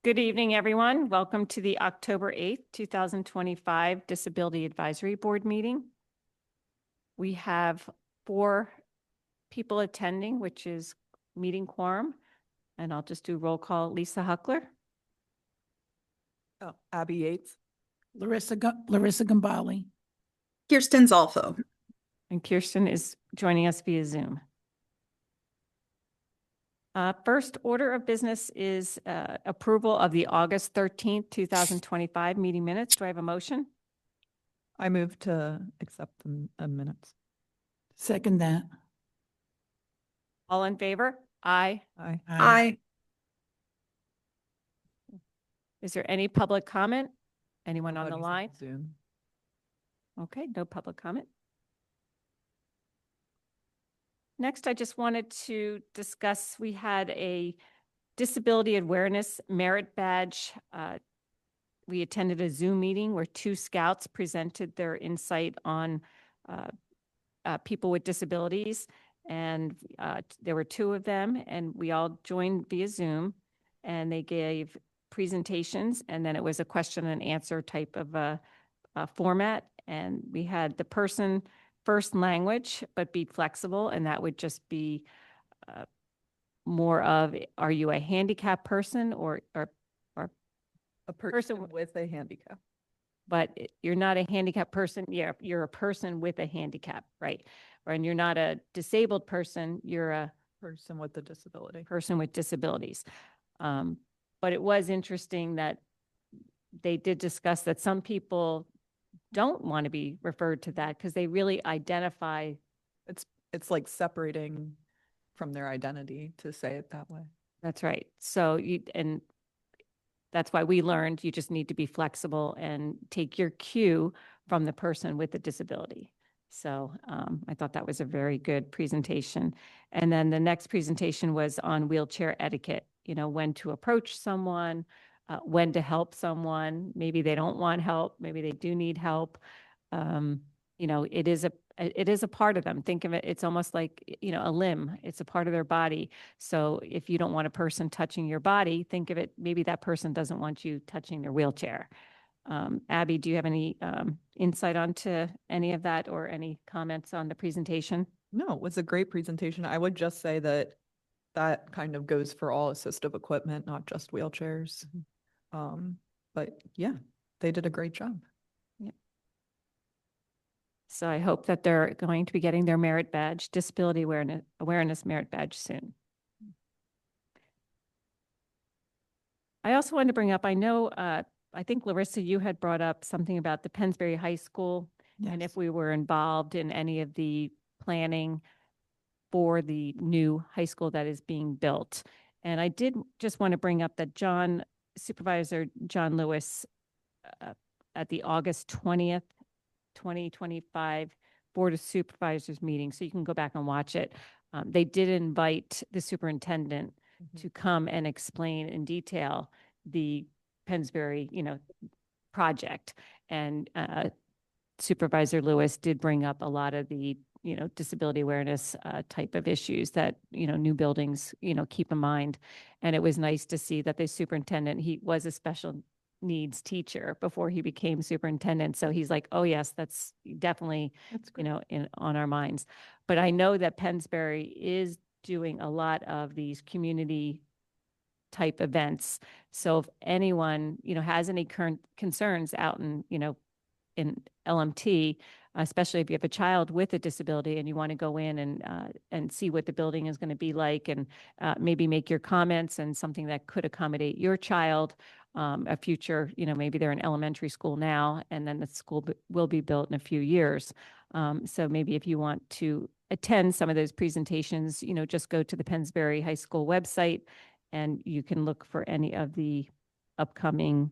Good evening, everyone. Welcome to the October 8th, 2025 Disability Advisory Board meeting. We have 4 people attending, which is meeting quorum, and I'll just do roll call. Lisa Huckler. Oh, Abby Yates. Larissa Gamblae. Kirsten Zolfo. And Kirsten is joining us via Zoom. First order of business is approval of the August 13th, 2025 meeting minutes. Do I have a motion? I move to accept the minutes. Second that. All in favor? Aye. Aye. Aye. Is there any public comment? Anyone on the Nobody's line? Zoom. Okay, no public comment. Next, I just wanted to discuss, we had a disability awareness merit badge. We attended a Zoom meeting where 2 scouts presented their insight on people with disabilities. And there were 2 of them, and we all joined via Zoom, and they gave presentations, and then it was a question and answer type of a format. And we had the person first language, but be flexible. And that would just be more of, are you a handicapped person or A person with a handicap. but you're not a handicapped person. You're a person with a handicap, right? And you're not a disabled person. You're a Person with a disability. person with disabilities. But it was interesting that they did discuss that some people don't want to be referred to that because they really identify. It's like separating from their identity to say it that way. That's right. So and that's why we learned you just need to be flexible and take your cue from the person with the disability. So I thought that was a very good presentation. And then the next presentation was on wheelchair etiquette, when to approach someone, when to help someone. Maybe they don't want help. Maybe they do need help. It is a part of them. Think of it, it's almost like, a limb. It's a part of their body. So if you don't want a person touching your body, think of it, maybe that person doesn't want you touching their wheelchair. Abby, do you have any insight onto any of that or any comments on the presentation? No, it was a great presentation. I would just say that kind of goes for all assistive equipment, not just wheelchairs. But yeah, they did a great job. So I hope that they're going to be getting their merit badge, disability awareness merit badge soon. I also wanted to bring up, I know, I think Larissa, you had brought up something about the Pennsbury High School. Yes. And if we were involved in any of the planning for the new high school that is being built. And I did just want to bring up that Supervisor John Lewis, at the August 20th, 2025 Board of Supervisors meeting, so you can go back and watch it. They did invite the superintendent to come and explain in detail the Pennsbury, project. And Supervisor Lewis did bring up a lot of the, disability awareness type of issues that, new buildings, keep in mind. And it was nice to see that the superintendent, he was a special needs teacher before he became superintendent. So he's like, oh yes, that's definitely, on our minds. But I know that Pennsbury is doing a lot of these community type events. So if anyone, has any current concerns out in, in LMT, especially if you have a child with a disability and you want to go in and see what the building is going to be like, and maybe make your comments and something that could accommodate your child, a future, maybe they're in elementary school now, and then the school will be built in a few years. So maybe if you want to attend some of those presentations, just go to the Pennsbury High School website and you can look for any of the upcoming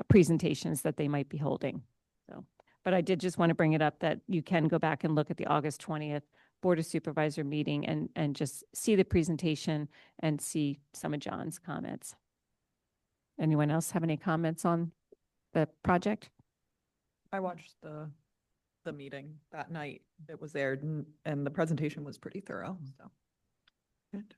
presentations that they might be holding. So, but I did just want to bring it up that you can go back and look at the August 20th Board of Supervisor meeting and just see the presentation and see some of John's comments. Anyone else have any comments on the project? I watched the meeting that night. It was aired, and the presentation was pretty thorough. So good.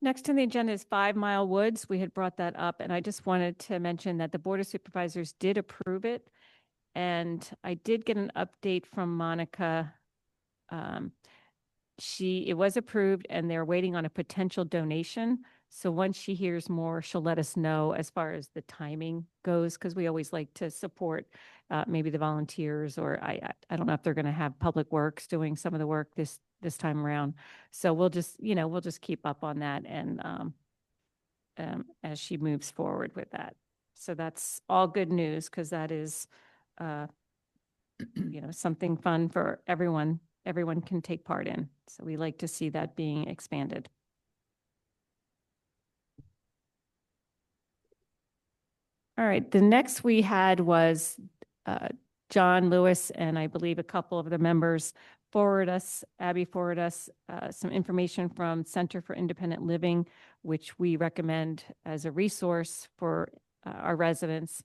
Next on the agenda is 5 Mile Woods. We had brought that up, and I just wanted to mention that the Board of Supervisors did approve it. And I did get an update from Monica. It was approved and they're waiting on a potential donation. So once she hears more, she'll let us know as far as the timing goes, because we always like to support maybe the volunteers, or I don't know if they're going to have Public Works doing some of the work this time around. So we'll just keep up on that and as she moves forward with that. So that's all good news, because that is something fun for everyone can take part in. So we like to see that being expanded. All right, the next we had was John Lewis, and I believe a couple of the members Abby forwarded us some information from Center for Independent Living, which we recommend as a resource for our residents.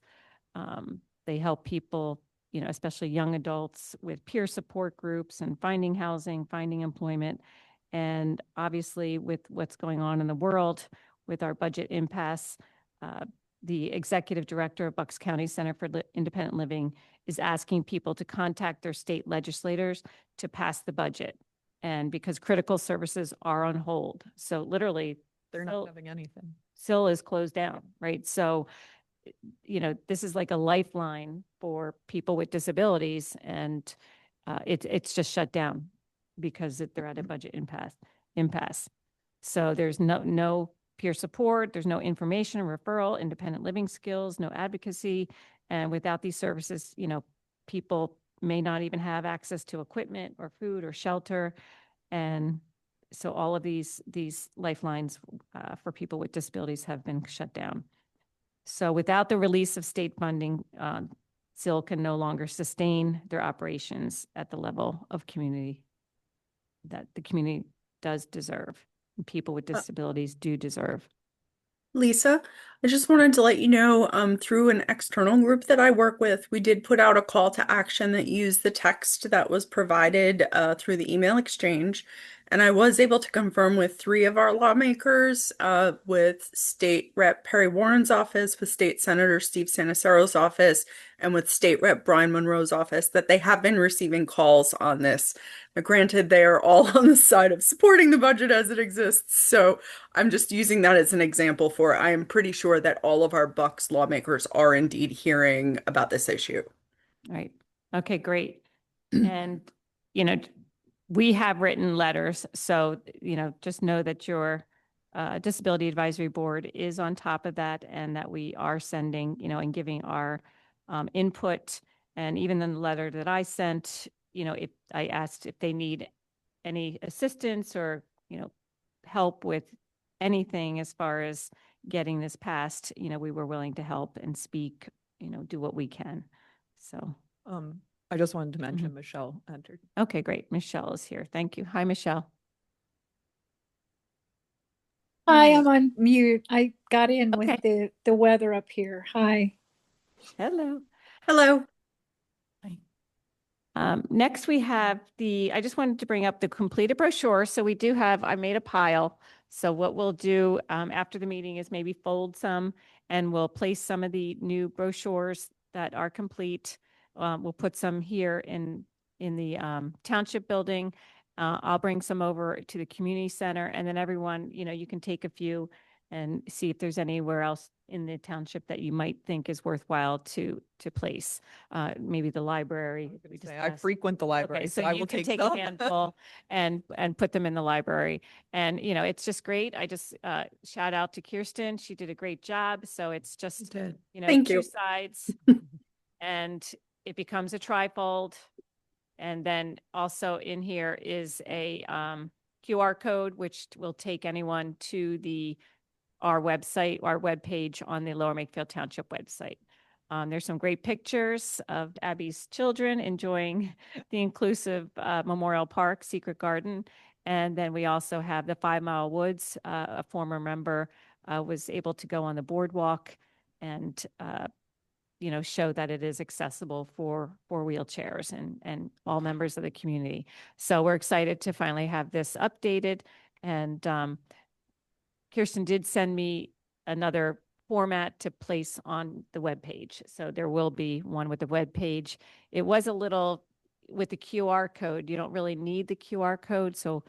They help people, especially young adults, with peer support groups and finding housing, finding employment. And obviously with what's going on in the world with our budget impasse, the executive director of Bucks County Center for Independent Living is asking people to contact their state legislators to pass the budget. And because critical services are on hold. So literally They're not having anything. SIL is closed down, right? So this is like a lifeline for people with disabilities, and it's just shut down because they're at a budget impasse. So there's no peer support, there's no information, referral, independent living skills, no advocacy. And without these services, people may not even have access to equipment or food or shelter. And so all of these lifelines for people with disabilities have been shut down. So without the release of state funding, SIL can no longer sustain their operations at the level of community that the community does deserve, and people with disabilities do deserve. Lisa, I just wanted to let you know, through an external group that I work with, we did put out a call to action that used the text that was provided through the email exchange. And I was able to confirm with 3 of our lawmakers, with State Rep Perry Warren's office, with State Senator Steve Sanacero's office, and with State Rep Brian Monroe's office, that they have been receiving calls on this. Now, granted, they are all on the side of supporting the budget as it exists, so I'm just using that as an example for I am pretty sure that all of our Bucks lawmakers are indeed hearing about this issue. Right. Okay, great. And, we have written letters. So, just know that your Disability Advisory Board is on top of that, and that we are sending, and giving our input. And even in the letter that I sent, if I asked if they need any assistance or, help with anything as far as getting this passed, we were willing to help and speak, do what we can. So. I just wanted to mention Michelle entered. Okay, great. Michelle is here. Thank you. Hi, Michelle. Hi, I'm on mute. I got in Okay. with the weather up here. Hi. Hello. Hello. Next we have I just wanted to bring up the completed brochure. So we do have, I made a pile. So what we'll do after the meeting is maybe fold some, and we'll place some of the new brochures that are complete. We'll put some here in the township building. I'll bring some over to the community center, and then everyone, you can take a few and see if there's anywhere else in the township that you might think is worthwhile to place. Maybe the library. I frequent the library, Okay, so I you will can take a some. handful and put them in the library. And, it's just great. I just shout out to Kirsten. She did a great job. So it's just, Thank you. 2 sides, and it becomes a trifold. And then also in here is a QR code, which will take anyone to our website, our webpage on the Lower Makefield Township website. There's some great pictures of Abby's children enjoying the inclusive Memorial Park, Secret Garden. And then we also have the 5 Mile Woods. A former member was able to go on the boardwalk and show that it is accessible for wheelchairs and all members of the community. So we're excited to finally have this updated. And Kirsten did send me another format to place on the webpage. So there will be one with the webpage. It was a little with the QR code. You don't really need the QR code. So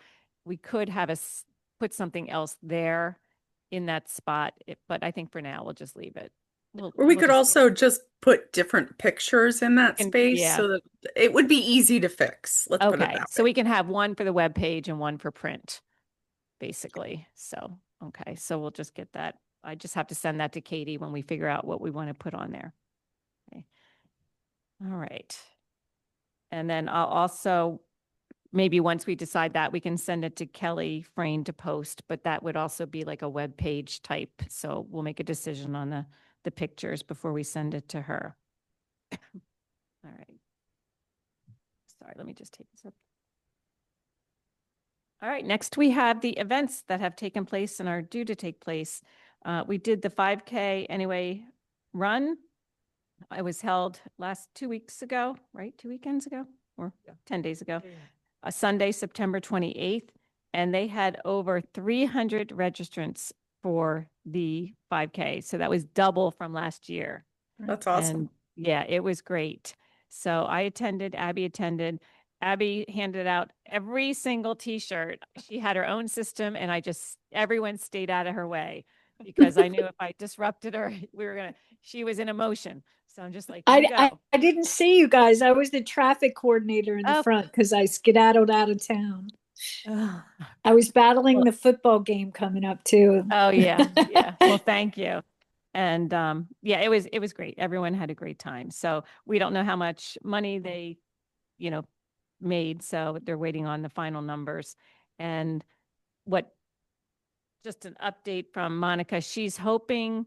we could have put something else there in that spot. But I think for now, we'll just leave it. Or we could also just put different pictures in that space yeah. so that it would be easy to fix. Let's put it Okay, that so way. we can have one for the web page and one for print, basically. So, okay, so we'll just get that. I just have to send that to Katie when we figure out what we want to put on there. Okay. All right. And then I'll also, maybe once we decide that, we can send it to Kelly Frayne to post, but that would also be like a web page type. So we'll make a decision on the pictures before we send it to her. All right. Sorry, let me just take this up. All right, next we have the events that have taken place and are due to take place. We did the 5K Anyway run. It was held last 2 weeks ago, right? 2 weekends ago or 10 days ago. Sunday, September 28th. And they had over 300 registrants for the 5K. So that was double from last year. That's awesome. And yeah, it was great. So I attended, Abby attended. Abby handed out every single t-shirt. She had her own system and everyone stayed out of her way because I knew if I disrupted her, she was in emotion. So I'm just like, you go. I didn't see you guys. I was the traffic coordinator in the Oh. front because I skedaddled out of town. Oh, I was battling the football game coming up too. yeah. Yeah. Well, thank you. And yeah, it was great. Everyone had a great time. So we don't know how much money they, made. So they're waiting on the final numbers. And just an update from Monica, she's hoping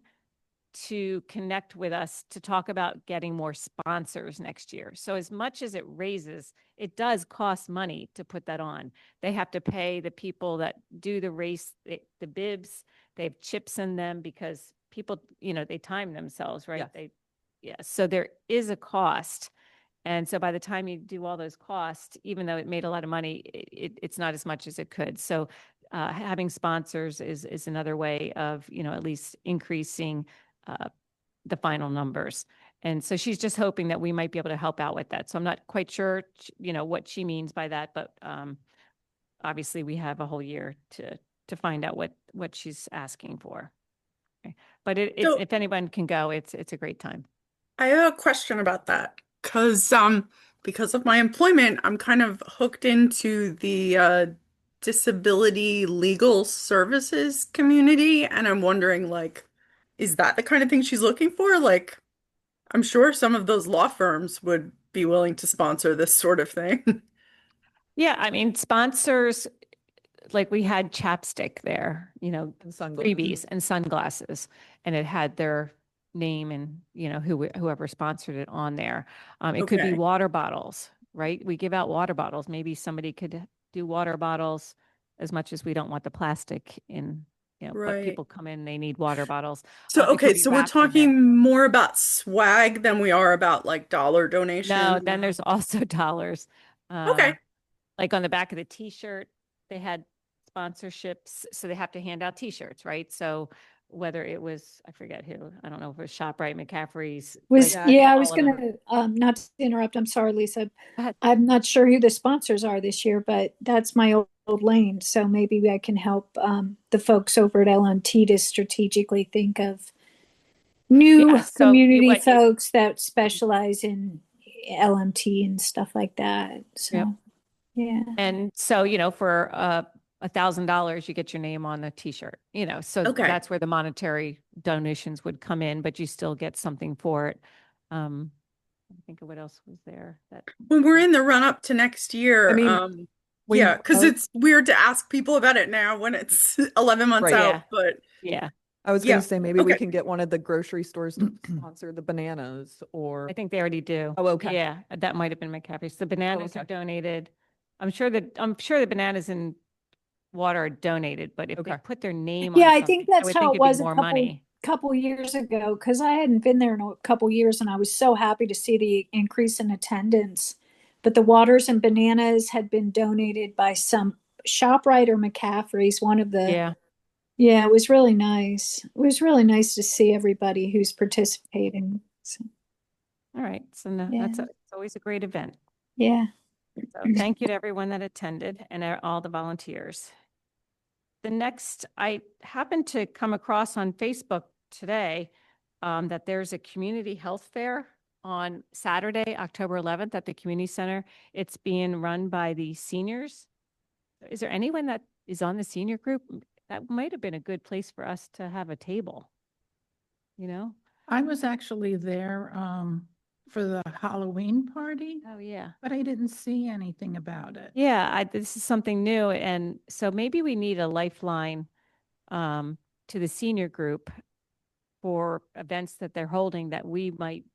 to connect with us to talk about getting more sponsors next year. So as much as it raises, it does cost money to put that on. They have to pay the people that do the race, the bibs, they have chips in them because people, they time themselves, right? So there is a cost. And so by the time you do all those costs, even though it made a lot of money, it's not as much as it could. So having sponsors is another way of, at least increasing the final numbers. And so she's just hoping that we might be able to help out with that. So I'm not quite sure, what she means by that, but obviously we have a whole year to find out what she's asking for. Okay. But if anyone can go, it's a great time. I have a question about that because of my employment, I'm kind of hooked into the disability legal services community, and I'm wondering, like, is that the kind of thing she's looking for? Like, I'm sure some of those law firms would be willing to sponsor this sort of thing. Yeah, I mean, sponsors, like we had chapstick there, And freebies and sunglasses, and it had their name and, whoever sponsored it on there. It could be Okay. water bottles, right? We give out water bottles. Maybe somebody could do water bottles as much as we don't want the plastic in, but Right. people come in, they need water bottles. So, It could okay, be so we're wrapped in there. talking more about swag than we are about like dollar donations. No, then there's also dollars. Okay. Like on the back of the t-shirt, they had sponsorships, so they have to hand out t-shirts, right? So whether it was, I forget who, I don't know if it was ShopRite, McCaffrey's. I was all of them. gonna not to interrupt. I'm sorry, Lisa. Go ahead. I'm not sure who the sponsors are this year, but that's my old lane. So maybe I can help the folks over at LMT to strategically think of new Yeah, so community what- folks that specialize in LMT and stuff like that. So Yep. yeah. And so, for $1,000, you get your name on the t-shirt, so Okay. that's where the monetary donations would come in, but you still get something for it. I think of what else was there that When we're in the run up to next year, I mean, yeah, because it's weird to ask people about it now when it's 11 months Right. out, Yeah. but yeah, I was Yeah, going to say maybe we okay. can get one of the grocery stores to sponsor the bananas or I think they already do. Oh, okay. Yeah, that might have been McCaffrey's. The bananas are okay. donated. I'm sure the bananas and water are donated, but if they Okay. put their name Yeah, on I something, think that's would how think it it'd be was a more couple money. couple years ago because I hadn't been there in a couple years and I was so happy to see the increase in attendance. But the waters and bananas had been donated by some ShopRite or McCaffrey's, one of the Yeah. Yeah, it was really nice. It was really nice to see everybody who's participating. So, All right. So no, yeah, it's always a great event. yeah. So thank you to everyone that attended and all the volunteers. The next, I happened to come across on Facebook today that there's a community health fair on Saturday, October 11th at the community center. It's being run by the seniors. Is there anyone that is on the senior group? That might have been a good place for us to have a table, you know? I was actually there for the Halloween party, Oh, yeah. but I didn't see anything about it. Yeah, this is something new. And so maybe we need a lifeline to the senior group for events that they're holding that we might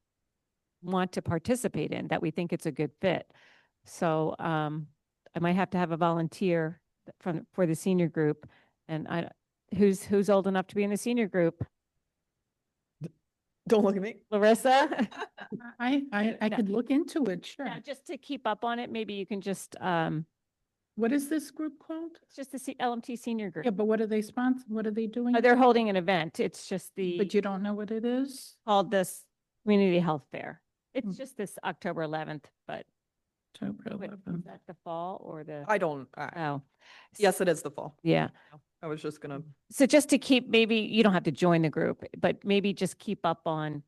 want to participate in, that we think it's a good fit. So I might have to have a volunteer for the senior group. And who's old enough to be in the senior group? Don't look at me. Larissa? I No. could look into it, sure. Now, just to keep up on it, maybe you can just, What is this group called? it's just the LMT senior group. Yeah, but what are they sponsor? What are they doing? They're holding an event. It's just But you don't know what it is? called this Community Health Fair. It's Mm. just this October 11th, but October what, is 11th. that the fall or the? I don't, Oh, yes, it is the fall. yeah. I was just gonna, So just to keep, maybe you don't have to join the group, but maybe just keep up on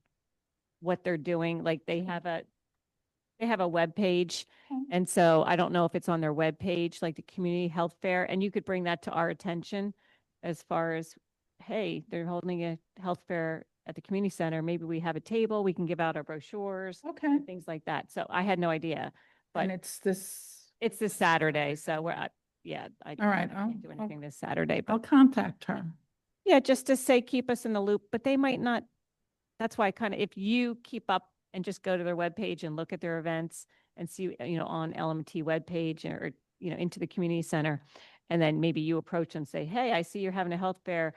what they're doing. Like they have a web page. Okay. And so I don't know if it's on their web page, like the community health fair, and you could bring that to our attention as far as, hey, they're holding a health fair at the community center. Maybe we have a table, we can give out our brochures, Okay. and things like that. So I had no idea, but And it's this, it's this Saturday. So I all right, can't do anything this Saturday, I'll but contact her. yeah, just to say, keep us in the loop, but they might not. That's why if you keep up and just go to their webpage and look at their events and see, on LMT webpage or, into the community center, and then maybe you approach and say, hey, I see you're having a health fair.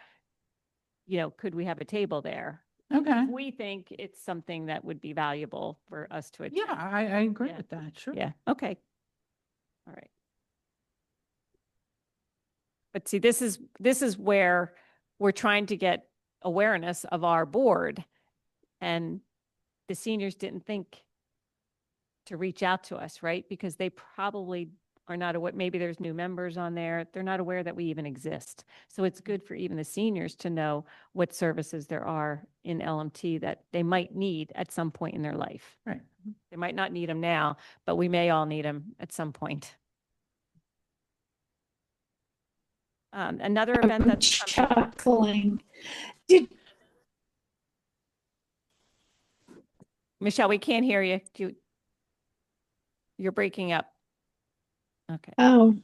Could we have a table there? Okay. If we think it's something that would be valuable for us to attend. Yeah, I agree Yeah. with that, sure. Yeah. Okay. All right. But see, this is where we're trying to get awareness of our board, and the seniors didn't think to reach out to us, right? Because they probably are not aware, maybe there's new members on there. They're not aware that we even exist. So it's good for even the seniors to know what services there are in LMT that they might need at some point in their life. Right. They might not need them now, but we may all need them at some point. Another event I'm that's chuckling. Did Michelle, we can't hear you. You're breaking up. Okay. Oh,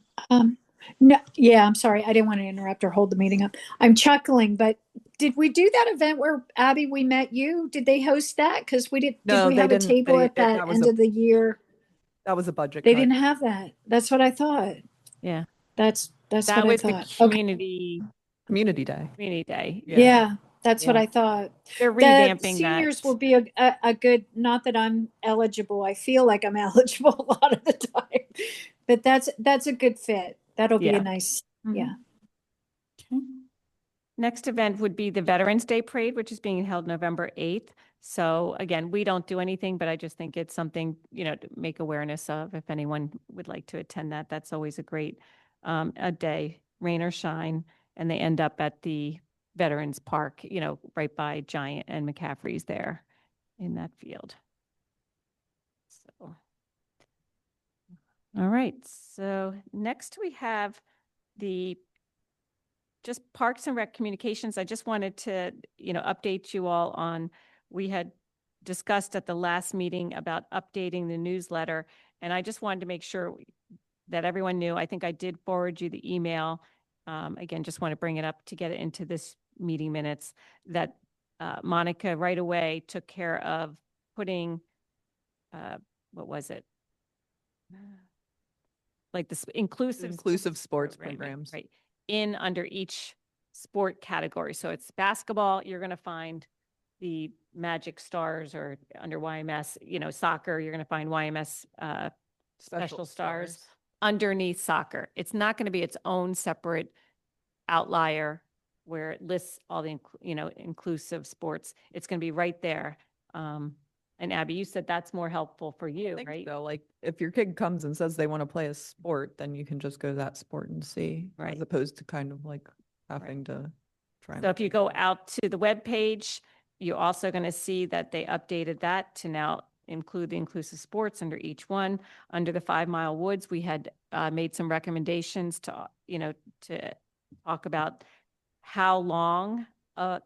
no, yeah, I'm sorry. I didn't want to interrupt or hold the meeting up. I'm chuckling, but did we do that event where Abby, we met you? Did they host that? Because did No, we they have a didn't. table at that that was end a- of the year? that was a budget They cut. didn't have that. That's what I thought. Yeah. That's That what I was the thought. Okay. community Community Day. day. Yeah, that's what Yeah. I thought. They're The revamping seniors that. will be a good, not that I'm eligible. I feel like I'm eligible a lot of the time, but that's a good fit. That'll be Yeah. a nice, Mhm. yeah. Okay. Next event would be the Veterans Day Parade, which is being held November 8th. So again, we don't do anything, but I just think it's something, to make awareness of. If anyone would like to attend that, that's always a great a day, rain or shine. And they end up at the Veterans Park, right by Giant and McCaffrey's there in that field. So, all right. So next we have the just Parks and Rec communications. I just wanted to, update you all on, we had discussed at the last meeting about updating the newsletter. And I just wanted to make sure that everyone knew. I think I did forward you the email. Again, just want to bring it up to get it into this meeting minutes, that Monica right away took care of putting, what was it? Like this inclusive Sports programming, programs. right, in under each sport category. So it's basketball, you're going to find the Magic Stars, or under YMS, soccer, you're going to find YMS Special Stars. Underneath soccer. It's not going to be its own separate outlier where it lists all the, inclusive sports. It's going to be right there. And Abby, you said that's more helpful for you, I think right? so. Like, if your kid comes and says they want to play a sport, then you can just go to that sport and see, Right. as opposed to kind of like having to try. So if you go out to the webpage, you're also going to see that they updated that to now include the inclusive sports under each one. Under the 5 Mile Woods, we had made some recommendations to, to talk about how long that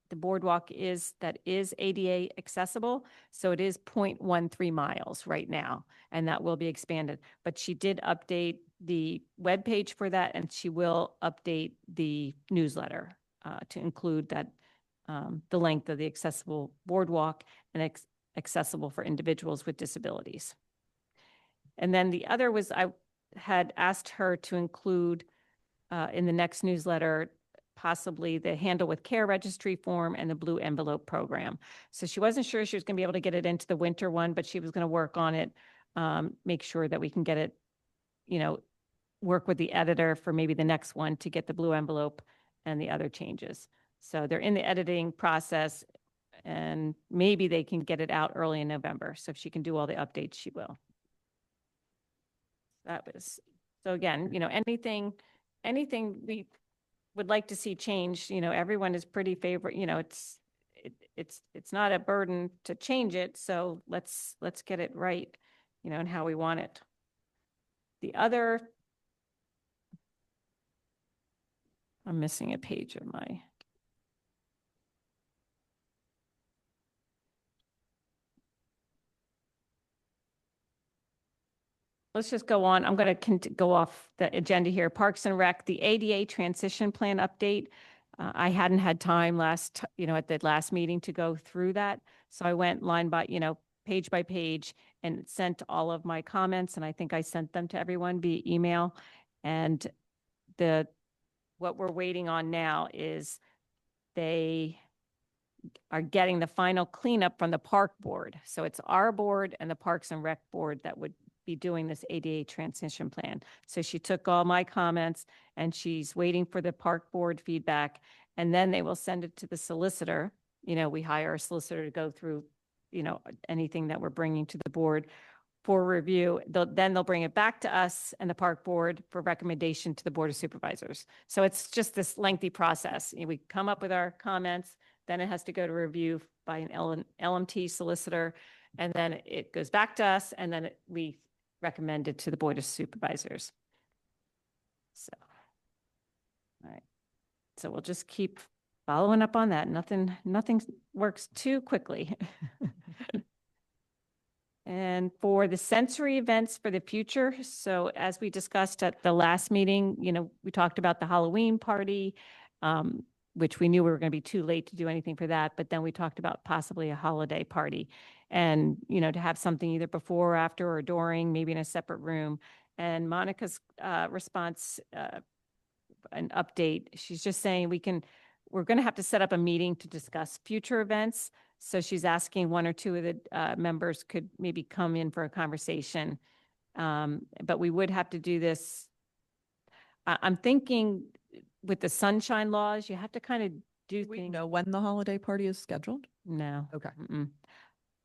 the boardwalk is that is ADA accessible. So it is 0.13 miles right now, and that will be expanded. But she did update the webpage for that, and she will update the newsletter to include that the length of the accessible boardwalk and accessible for individuals with disabilities. And then the other was I had asked her to include in the next newsletter possibly the Handle with Care registry form and the Blue Envelope program. So she wasn't sure she was going to be able to get it into the winter one, but she was going to work on it, make sure that we can get it, work with the editor for maybe the next one to get the Blue Envelope and the other changes. So they're in the editing process, and maybe they can get it out early in November. So if she can do all the updates, she will. That was, so again, anything we would like to see change, everyone is pretty favorite, it's not a burden to change it. So let's get it right, and how we want it. The other, I'm missing a page of my. Let's just go on. I'm going to go off the agenda here. Parks and Rec, the ADA transition plan update. I hadn't had time at the last meeting to go through that. So I went line by, page by page and sent all of my comments. And I think I sent them to everyone via email. And what we're waiting on now is they are getting the final cleanup from the park board. So it's our board and the Parks and Rec board that would be doing this ADA transition plan. So she took all my comments and she's waiting for the park board feedback, and then they will send it to the solicitor. We hire a solicitor to go through, anything that we're bringing to the board for review. Then they'll bring it back to us and the park board for recommendation to the Board of Supervisors. So it's just this lengthy process. We come up with our comments, then it has to go to review by an LMT solicitor, and then it goes back to us, and then we recommend it to the Board of Supervisors. So, all right. So we'll just keep following up on that. Nothing works too quickly. And for the sensory events for the future, so as we discussed at the last meeting, we talked about the Halloween party, which we knew we were going to be too late to do anything for that. But then we talked about possibly a holiday party and, to have something either before or after or during, maybe in a separate room. And Monica's response, an update, she's just saying we're going to have to set up a meeting to discuss future events. So she's asking one or two of the members could maybe come in for a conversation. But we would have to do this. I'm thinking with the sunshine laws, you have to kind of do We things. know when the holiday party is scheduled? No. Okay.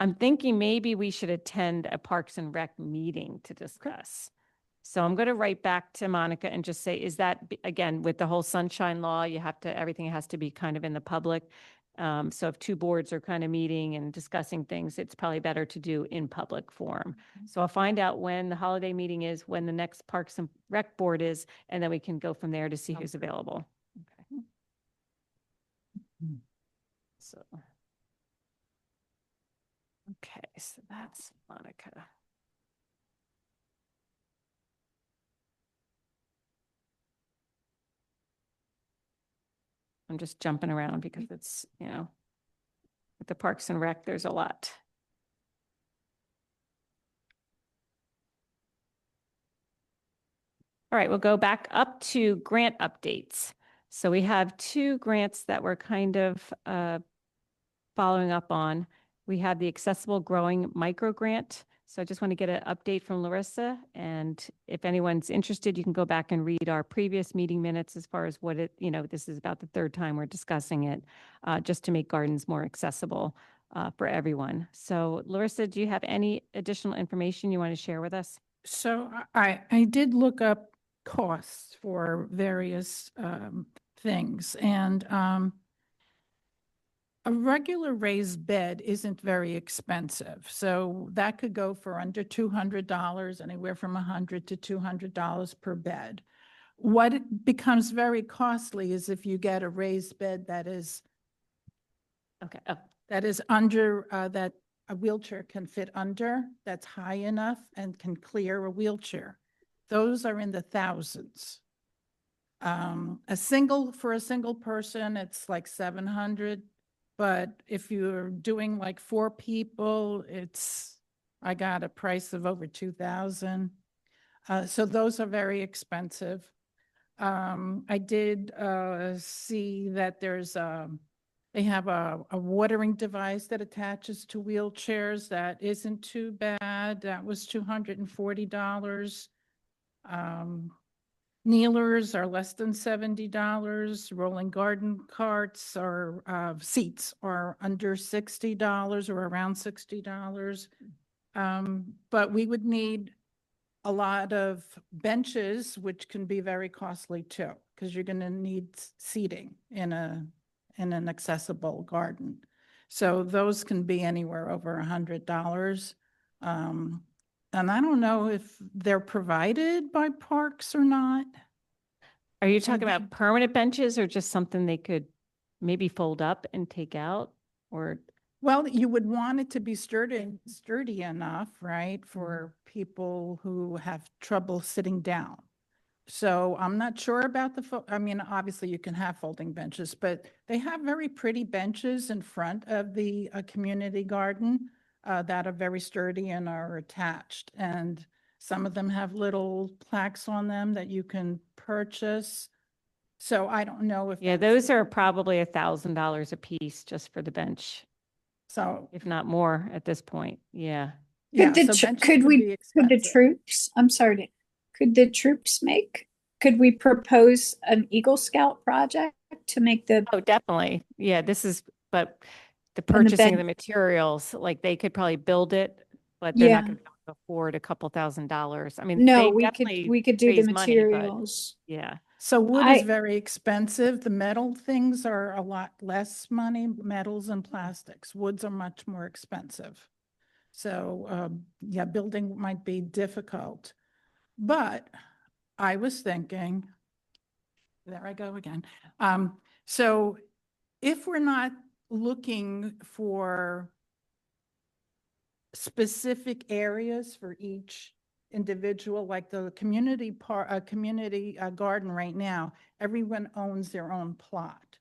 I'm thinking maybe we should attend a Parks and Rec meeting to discuss. So I'm going to write back to Monica and just say, is that, again, with the whole sunshine law, everything has to be kind of in the public. So if two boards are kind of meeting and discussing things, it's probably better to do in public forum. So I'll find out when the holiday meeting is, when the next Parks and Rec board is, and then we can go from there to see who's available. Okay. So, okay, so that's Monica. I'm just jumping around because it's, with the Parks and Rec, there's a lot. All right, we'll go back up to grant updates. So we have 2 grants that we're kind of following up on. We have the Accessible Growing Microgrant. So I just want to get an update from Larissa. And if anyone's interested, you can go back and read our previous meeting minutes as far as what it, this is about the third time we're discussing it, just to make gardens more accessible for everyone. So Larissa, do you have any additional information you want to share with us? So I did look up costs for various things, and a regular raised bed isn't very expensive. So that could go for under $200, anywhere from $100 to $200 per bed. What it becomes very costly is if you get a raised bed that is Okay. under, that a wheelchair can fit under, that's high enough and can clear a wheelchair. Those are in the thousands. For a single person, it's like 700. But if you're doing like 4 people, I got a price of over 2,000. So those are very expensive. I did see that they have a watering device that attaches to wheelchairs. That isn't too bad. That was $240. Kneelers are less than $70. Rolling garden carts or seats are under $60 or around $60. But we would need a lot of benches, which can be very costly too, because you're going to need seating in an accessible garden. So those can be anywhere over $100. And I don't know if they're provided by parks or not. Are you talking about permanent benches or just something they could maybe fold up and take out? Or Well, you would want it to be sturdy enough, right, for people who have trouble sitting down. So I'm not sure about obviously you can have folding benches, but they have very pretty benches in front of the community garden that are very sturdy and are attached. And some of them have little plaques on them that you can purchase. So I don't know if those are probably $1,000 a piece just for the bench. So if not more at this point. Yeah. Could the troops, I'm sorry, could the troops could we propose an Eagle Scout project to make Oh, definitely. Yeah, but the purchasing of the materials, like they could probably build it, but they're not going to afford a couple $1,000s. I mean, no, they we could do the money, materials. Yeah. So wood is very expensive. The metal things are a lot less money, metals and plastics. Woods are much more expensive. So building might be difficult. But I was thinking, there I go again. So if we're not looking for specific areas for each individual, like the community garden right now, everyone owns their own plot.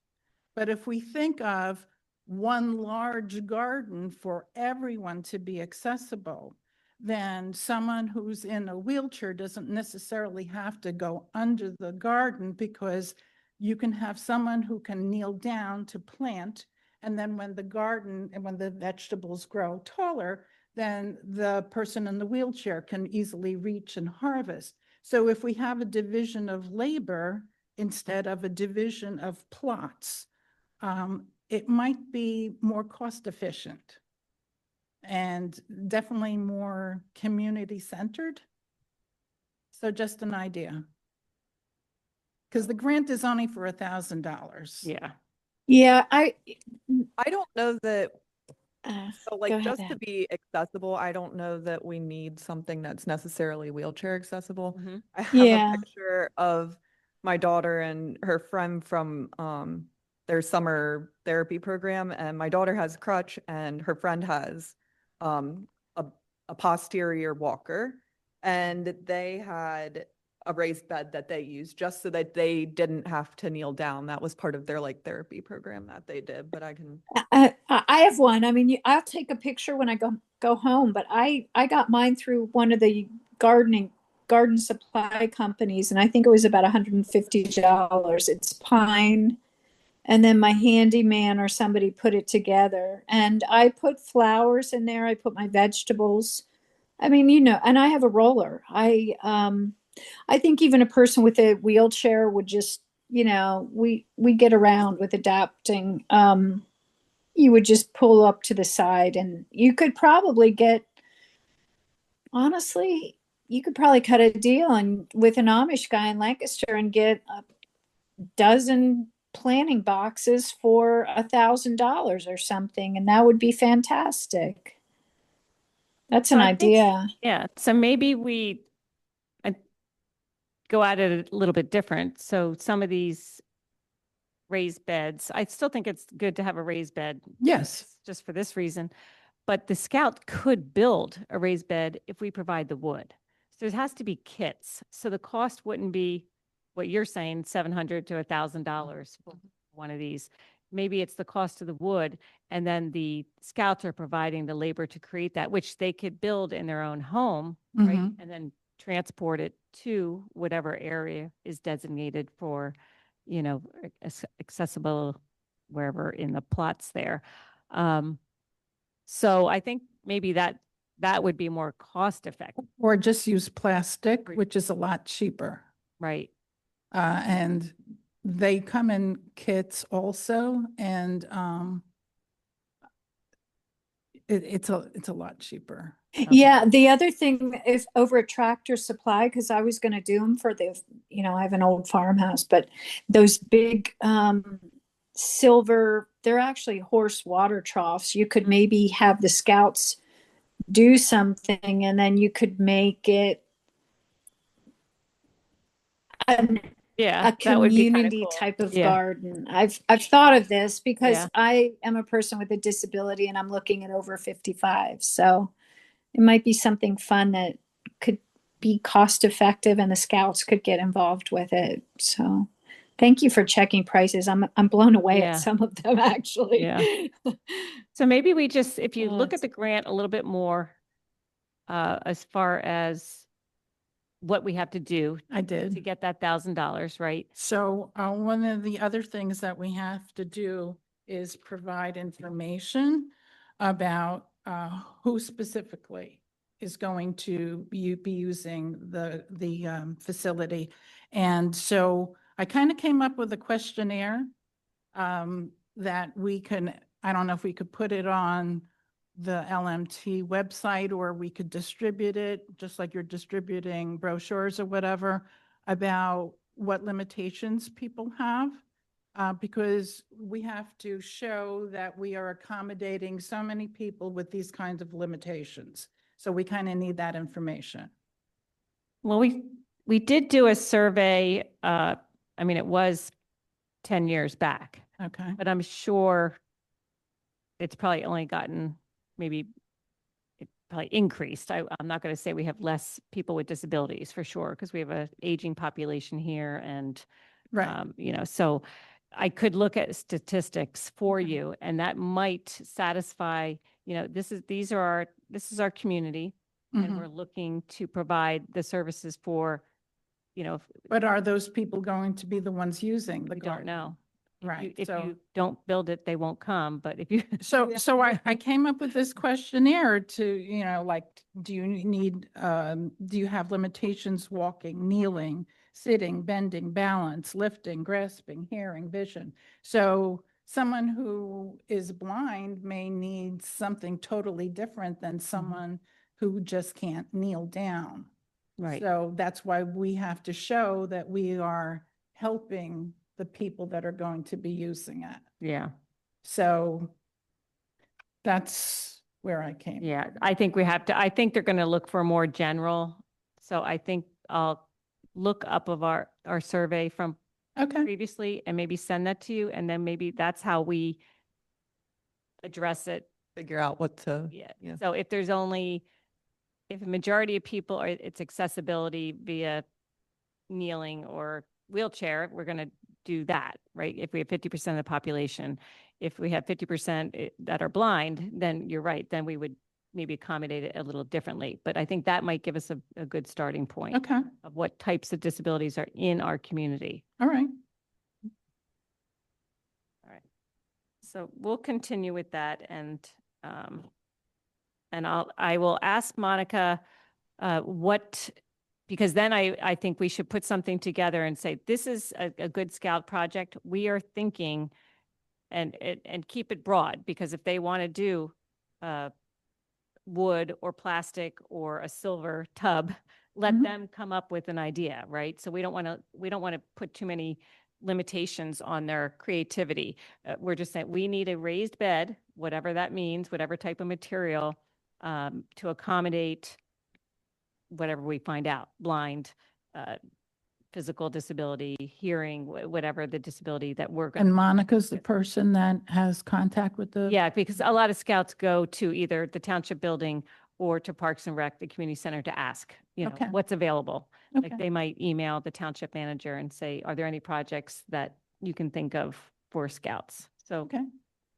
But if we think of one large garden for everyone to be accessible, then someone who's in a wheelchair doesn't necessarily have to go under the garden, because you can have someone who can kneel down to plant, and then when the vegetables grow taller, then the person in the wheelchair can easily reach and harvest. So if we have a division of labor instead of a division of plots, it might be more cost efficient and definitely more community centered. So just an idea. Because the grant is only for $1,000. Yeah. Yeah, I don't know that. So go ahead, just to be accessible, I don't know that we need something that's necessarily wheelchair accessible. I have a picture of my daughter and her friend from their summer therapy program, and my daughter has a crutch and her friend has a posterior walker, and they had a raised bed that they used just so that they didn't have to kneel down. That was part of their therapy program that they did. But I can. I have one. I mean, I'll take a picture when I go home. But I got mine through one of the garden supply companies, and I think it was about $150. It's pine, and then my handyman or somebody put it together. And I put flowers in there. I put my vegetables. I mean, you know, and I have a roller. I think even a person with a wheelchair would just, you know, we get around with adapting. You would just pull up to the side and you could probably get, honestly, you could probably cut a deal and with an Amish guy in Lancaster and get a dozen planning boxes for $1,000 or something, and that would be fantastic. That's So an I think, idea. yeah, so maybe we uh, go at it a little bit different. So some of these raised beds, I still think it's good to have a raised bed. Yes. Just for this reason. But the Scout could build a raised bed if we provide the wood. So there has to be kits. So the cost wouldn't be what you're saying, $700 to $1,000 for one of these. Maybe it's the cost of the wood, and then the Scouts are providing the labor to create that, which they could build in their own home, right? Mhm. And then transport it to whatever area is designated for, you know, accessible wherever in the plots there. So I think maybe that would be more cost effective, Or just use plastic, which is a lot cheaper. right? And they come in kits also, and it's a lot cheaper. Yeah, the other thing is over at Tractor Supply, because I was going to do them for the, you know, I have an old farmhouse, but those big silver, they're actually horse water troughs. You could maybe have the Scouts do something and then you could make it Yeah, a that would be kind of community cool. type of Yeah. garden. I've thought of this because Yeah. I am a person with a disability and I'm looking at over 55. So it might be something fun that could be cost effective and the Scouts could get involved with it. So thank you for checking prices. I'm blown away Yeah. at some of them actually. Yeah. So maybe we just, if you Yeah, look at the grant a little bit more, as far as what we have to do I to did. get that $1,000, right? So one of the other things that we have to do is provide information about who specifically is going to be using the facility. And so I kind of came up with a questionnaire that we can, I don't know if we could put it on the LMT website or we could distribute it, just like you're distributing brochures or whatever, about what limitations people have. Because we have to show that we are accommodating so many people with these kinds of limitations. So we kind of need that information. Well, we did do a survey. I mean, it was 10 years back, Okay. but I'm sure it's probably only gotten maybe it probably increased. I'm not going to say we have less people with disabilities for sure, because we have an aging population here, and Right. you know, so I could look at statistics for Okay. you, and that might satisfy. You know, this is our community, and Mhm. we're looking to provide the services for. You know, But are those people going to be the ones using the we don't garden? know. Right. If So you don't build it, they won't come. But if you So I came up with this questionnaire to, you know, like, do you need, do you have limitations walking, kneeling, sitting, bending, balance, lifting, grasping, hearing, vision? So someone who is blind may need something totally different than someone who just can't kneel down. right. So that's why we have to show that we are helping the people that are going to be using it. Yeah. So that's where I came. Yeah, I think we have to, I think they're going to look for more general. So I think I'll look up of our survey from Okay, previously and maybe send that to you. And then maybe that's how we address it. Figure out what to, Yeah. yeah. So if there's only, if a majority of people are, it's accessibility via kneeling or wheelchair, we're going to do that, right? If we have 50% of the population, if we have 50% that are blind, then you're right. Then we would maybe accommodate it a little differently. But I think that might give us a good starting point okay, of what types of disabilities are in our community. all right. All right. So we'll continue with that. And I will ask Monica because then I think we should put something together and say, this is a good scout project. We are thinking, and keep it broad, because if they want to do wood or plastic or a silver tub, let them come up with an idea, right? So we don't want to put too many limitations on their creativity. We're just saying we need a raised bed, whatever that means, whatever type of material, to accommodate whatever we find out, blind, physical disability, hearing, whatever the disability that we're going to. And Monica's the person that has contact with the. Yeah, because a lot of scouts go to either the township building or to Parks and Rec, the community center, to ask, Okay. what's available. Okay. Like they might email the township manager and say, are there any projects that you can think of for scouts? So Okay.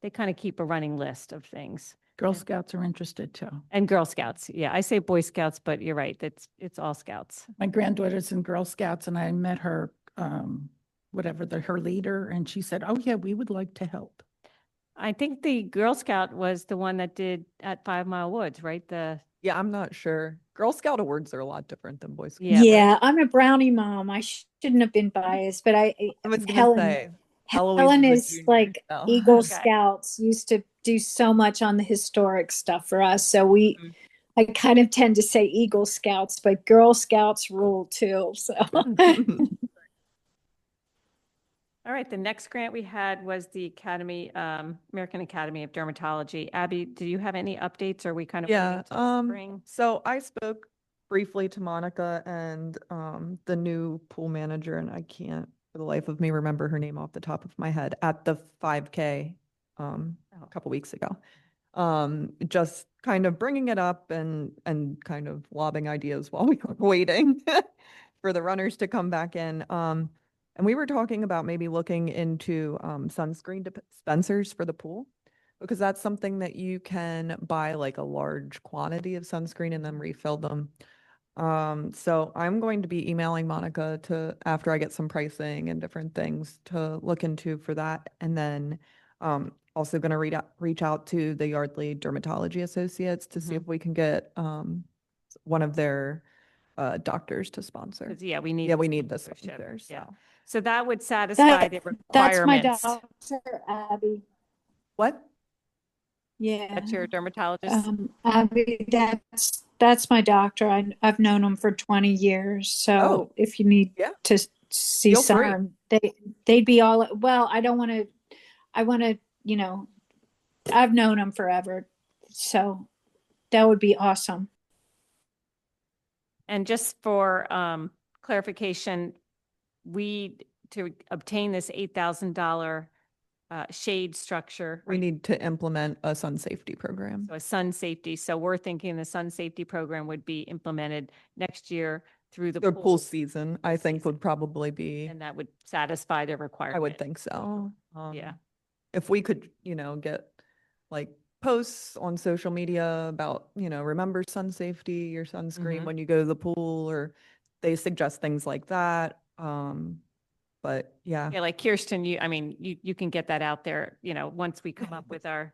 they kind of keep a running list of things. Girl Scouts are interested too. And Girl Scouts. Yeah, I say Boy Scouts, but you're right. It's all Scouts. My granddaughter's in Girl Scouts and I met her, her leader, and she said, oh yeah, we would like to help. I think the Girl Scout was the one that did at 5 Mile Woods, right? Yeah, I'm not sure. Girl Scout awards are a lot different than Boy Scout. Yeah, I'm a brownie mom. I shouldn't have been biased, but I was gonna Helen, say, Helen Eloise is a like junior, so. Eagle Okay. Scouts used to do so much on the historic stuff for us. So I kind of tend to say Eagle Scouts, but Girl Scouts rule too. So. All right, the next grant we had was the American Academy of Dermatology. Abby, do you have any updates, or are we kind of Yeah, waiting till spring? so I spoke briefly to Monica and the new pool manager, and I can't for the life of me remember her name off the top of my head, at the 5K a couple weeks ago. Just kind of bringing it up and kind of lobbing ideas while we were waiting for the runners to come back in. And we were talking about maybe looking into sunscreen dispensers for the pool, because that's something that you can buy like a large quantity of sunscreen and then refill them. So I'm going to be emailing Monica after I get some pricing and different things to look into for that. And then also going to reach out to the Yardley Dermatology Associates to see if we can get one of their doctors to sponsor. 'Cause, yeah, we need the sponsorship. sponsor. So. Yeah. So that would satisfy the requirements. That's my doctor, Abby. What? Yeah. That's your dermatologist? Abby, that's my doctor. I've known him for 20 years. So if you need to see Feel free. some, they'd be all, well, I want to, I've known him forever. So that would be awesome. And just for clarification, to obtain this $8,000 shade structure. We need to implement a sun safety program. So a sun safety. So we're thinking the sun safety program would be implemented next year through the pool season, I think would probably be. And that would satisfy the requirement. I would think so. Yeah. If we could, get like posts on social media about, remember sun safety, your sunscreen when you go to the pool, or they suggest things like that. But yeah. Yeah, like Kirsten, you can get that out there, once we come up with our,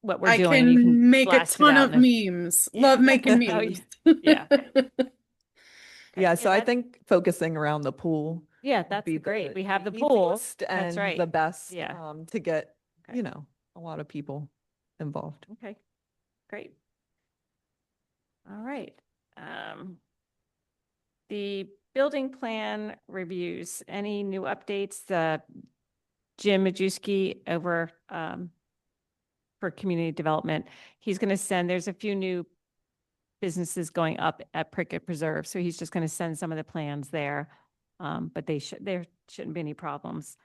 what we're doing. You can make a blast it ton out of memes. Love making Oh, memes. yeah. Yeah, so I think focusing around the pool. Yeah, that's be great. We have the the pool. easiest That's and right. the best Yeah. to get, Okay. a lot of people involved. Okay, great. All right. The building plan reviews, any new updates? Jim Majewski over for community development. He's going to send, there's a few new businesses going up at Prickett Preserve. So he's just going to send some of the plans there. But there shouldn't be any problems.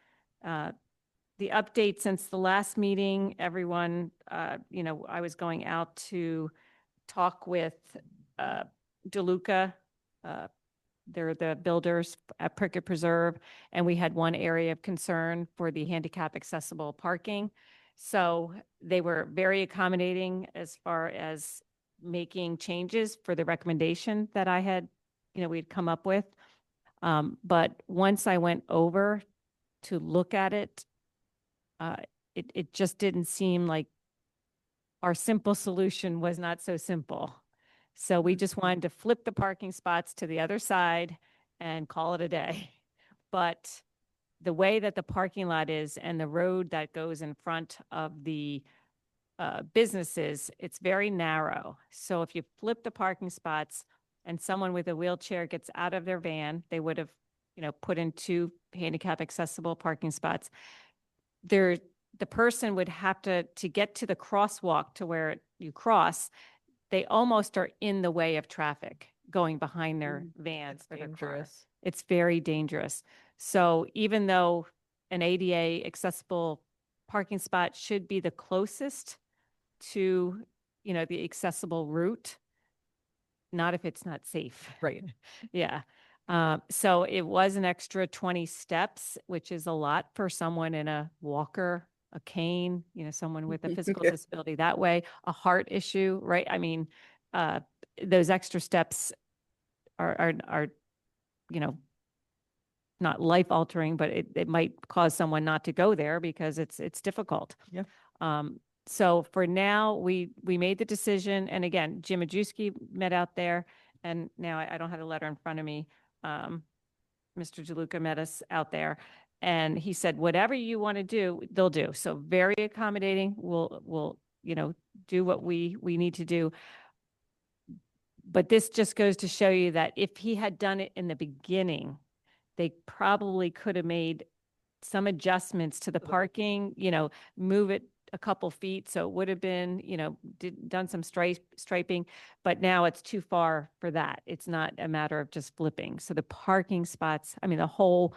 The update since the last meeting, everyone, I was going out to talk with DeLuca. They're the builders at Prickett Preserve, and we had one area of concern for the handicap accessible parking. So they were very accommodating as far as making changes for the recommendation that I had, we'd come up with. But once I went over to look at it, it just didn't seem like our simple solution was not so simple. So we just wanted to flip the parking spots to the other side and call it a day. But the way that the parking lot is and the road that goes in front of the businesses, it's very narrow. So if you flip the parking spots and someone with a wheelchair gets out of their van, they would have, put in 2 handicap accessible parking spots. The person would have to get to the crosswalk to where you cross. They almost are in the way of traffic going behind their vans. It's dangerous. It's very dangerous. So even though an ADA accessible parking spot should be the closest to, the accessible route, not if it's not safe. Right. Yeah. So it was an extra 20 steps, which is a lot for someone in a walker, a cane, someone with a physical disability that way, a heart issue, right? I mean, those extra steps are not life altering, but it might cause someone not to go there because it's difficult. Yeah. So for now, we made the decision, and again, Jim Majewski met out there, and now I don't have the letter in front of me. Mr. DeLuca met us out there, and he said, whatever you want to do, they'll do. So very accommodating. We'll do what we need to do. But this just goes to show you that if he had done it in the beginning, they probably could have made some adjustments to the parking, move it a couple feet. So it would have been, done some striping, but now it's too far for that. It's not a matter of just flipping. So the parking spots, I mean, the whole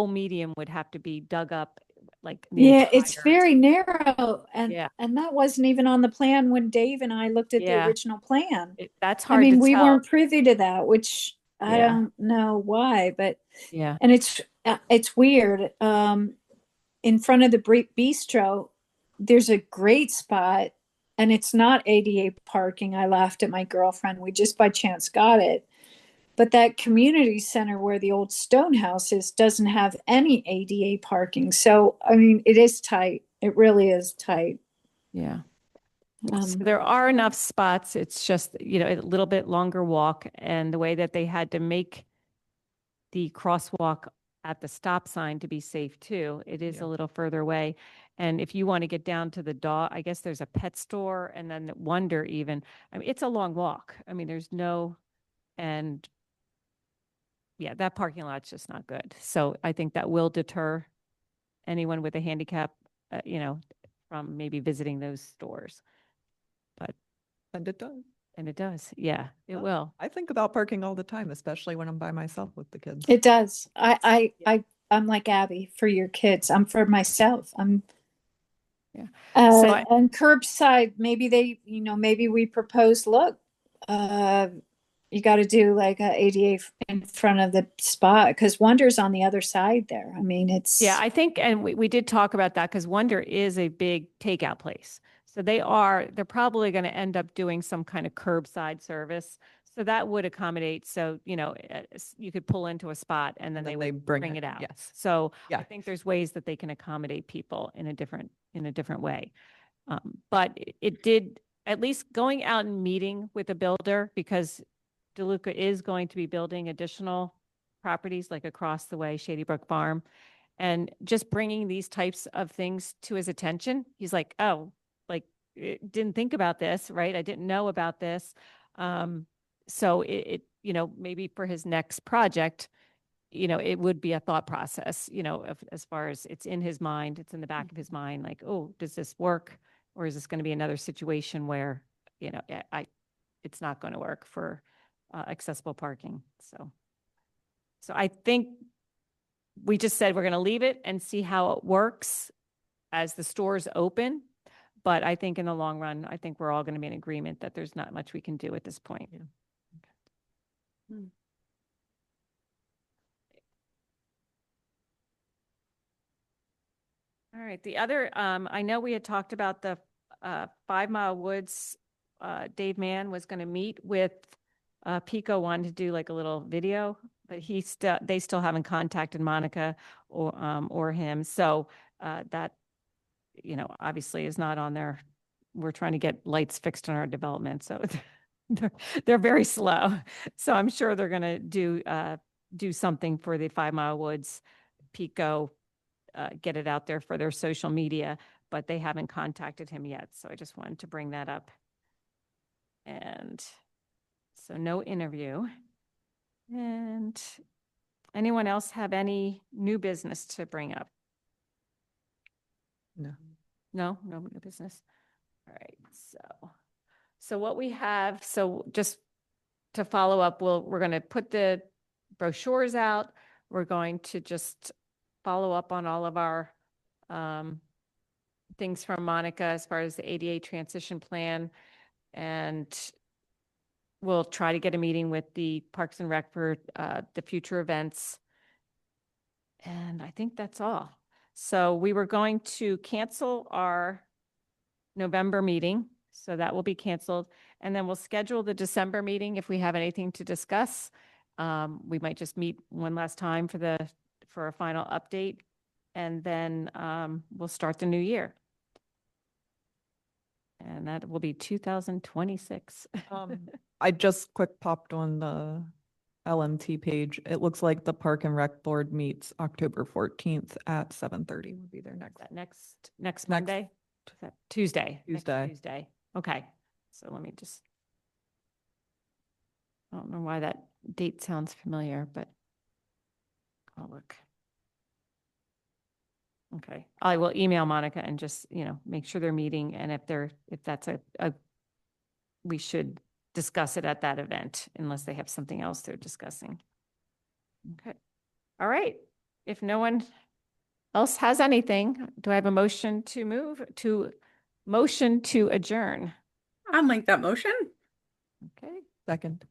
medium would have to be dug up like it's very narrow, and that wasn't even on the plan when Dave and I looked at the original plan. That's hard to tell. We weren't privy to that, which I don't know why, but and it's weird. In front of the bistro, there's a great spot, and it's not ADA parking. I laughed at my girlfriend. We just by chance got it. But that community center where the old stone house is doesn't have any ADA parking. So, I mean, it is tight. It really is tight. Yeah. So there are enough spots. It's just, a little bit longer walk, and the way that they had to make the crosswalk at the stop sign to be safe too. It is a little further away. And if you want to get down to the dog, I guess there's a pet store, and then Wonder even. I mean, it's a long walk. I mean, that parking lot's just not good. So I think that will deter anyone with a handicap, from maybe visiting those stores. And it does. And it does. Yeah, it will. I think about parking all the time, especially when I'm by myself with the kids. It does. I'm like Abby for your kids. I'm for myself. And curbside, maybe we propose, look, you got to do like a ADA in front of the spot, because Wonder's on the other side there. I mean, it's. Yeah, I think, and we did talk about that, because Wonder is a big takeout place. So they're probably going to end up doing some kind of curbside service. So that would accommodate. So, you could pull into a spot and then they would bring it out. Yes. So I think there's ways that they can accommodate people in a different way. But it did, at least going out and meeting with a builder, because DeLuca is going to be building additional properties like across the way, Shady Brook Farm, and just bringing these types of things to his attention. He's like, oh, didn't think about this, right? I didn't know about this. So it maybe for his next project, it would be a thought process, as far as it's in his mind, it's in the back of his mind, like, oh, does this work? Or is this going to be another situation where, it's not going to work for accessible parking. So I think we just said we're going to leave it and see how it works as the stores open. But I think in the long run, I think we're all going to be in agreement that there's not much we can do at this point. Yeah. Okay. All right. The other, I know we had talked about the 5 Mile Woods. Dave Mann was going to meet with PECO, wanted to do like a little video, but they still haven't contacted Monica or him. So that, obviously is not on their we're trying to get lights fixed on our development. So they're very slow. So I'm sure they're going to do something for the 5 Mile Woods PECO, get it out there for their social media, but they haven't contacted him yet. So I just wanted to bring that up. And so no interview. And anyone else have any new business to bring up? No. No new business. All right. So what we have, so just to follow up, we're going to put the brochures out. We're going to just follow up on all of our things from Monica as far as the ADA transition plan. And we'll try to get a meeting with the Parks and Rec for the future events. And I think that's all. So we were going to cancel our November meeting. So that will be canceled. And then we'll schedule the December meeting if we have anything to discuss. We might just meet one last time for a final update. And then we'll start the new year. And that will be 2026. I just quick popped on the LMT page. It looks like the Park and Rec Board meets October 14th at 7:30 would be their Next Monday? Tuesday. Next Tuesday. Tuesday. Okay. So let me just, I don't know why that date sounds familiar, but I'll look. Okay. I will email Monica and just, make sure they're meeting. And if that's we should discuss it at that event unless they have something else they're discussing. Okay. All right. If no one else has anything, do I have a motion to adjourn? I'll make that motion. Okay. Second.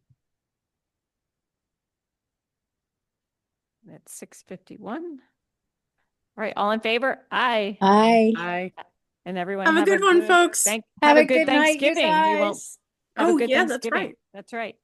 That's 6:51. All right. All in favor? Aye. Aye. And everyone Have a good one, folks. Have Have a a good good night, you Thanksgiving. We won't guys. have a Oh, good yeah, that's Thanksgiving. right. That's right.